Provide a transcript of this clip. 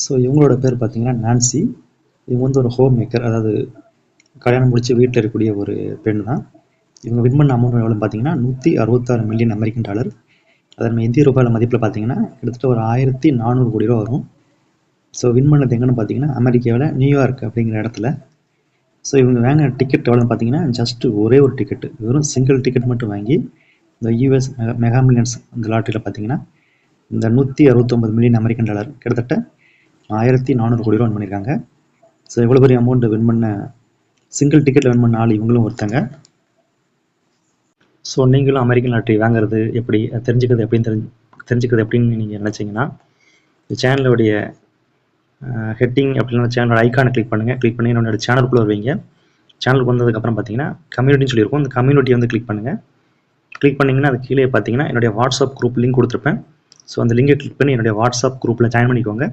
So இவங்களோட பேர் பார்த்தீங்கன்னா நான்சி. இவங்க வந்து ஒரு ஹோம் மேக்கர், அதாவது கல்யாணம் முடிச்சு வீட்டில் இருக்கக்கூடிய ஒரு பெண் தான். இவங்க வின் பண்ண அமௌண்ட் எவ்வளோன்னு பார்த்தீங்கன்னா 166 மில்லியன் அமெரிக்கன் டாலர். அதை நம்ம இந்திய ரூபாயில் மதிப்பில் பார்த்தீங்கன்னா கிட்டத்தட்ட ஒரு 1400 கோடி ரூபா வரும். ஸோ வின் பண்ணது எங்கன்னு பார்த்தீங்கன்னா அமெரிக்காவில் நியூயார்க் அப்படிங்கிற இடத்துல. ஸோ இவங்க வாங்கின டிக்கெட் எவ்வளோன்னு பார்த்தீங்கன்னா ஜஸ்ட்டு ஒரே ஒரு டிக்கெட்டு, வெறும் சிங்கிள் டிக்கெட் மட்டும் வாங்கி இந்த யூஎஸ் மெகா மில்லியன்ஸ் இந்த லாட்டரியில் பார்த்தீங்கன்னா இந்த 169 மில்லியன் அமெரிக்கன் டாலர், கிட்டத்தட்ட 1400 கோடி ரூபா வின் பண்ணியிருக்காங்க. ஸோ எவ்வளோ பெரிய அமௌண்ட்டு வின் பண்ண, சிங்கிள் டிக்கெட்டில் வின் பண்ண ஆள் இவங்களும் ஒருத்தங்க. ஸோ நீங்களும் அமெரிக்கன் லாட்டரி வாங்குறது எப்படி, தெரிஞ்சுக்கிறது எப்படின்னு நீங்கள் நினச்சிங்கன்னா இந்த சேனலுடைய ஹெட்டிங் அப்படின்னா சேனலோட ஐக்கானை கிளிக் பண்ணி என்னோட சேனலுக்குள்ளே வருவீங்க. சேனலுக்கு வந்ததுக்கப்புறம் பார்த்தீங்கன்னா கம்யூனிட்டின்னு சொல்லியிருக்கோம். இந்த கம்யூனிட்டியை வந்து கிளிக் பண்ணிங்கன்னா அது கீழே பார்த்தீங்கன்னா என்னுடைய வாட்ஸ்அப் குரூப் லிங்க் கொடுத்துருப்பேன். ஸோ அந்த லிங்கை கிளிக் பண்ணி என்னுடைய வாட்ஸ்அப் குரூப்பில் ஜாயின் பண்ணிக்கோங்க.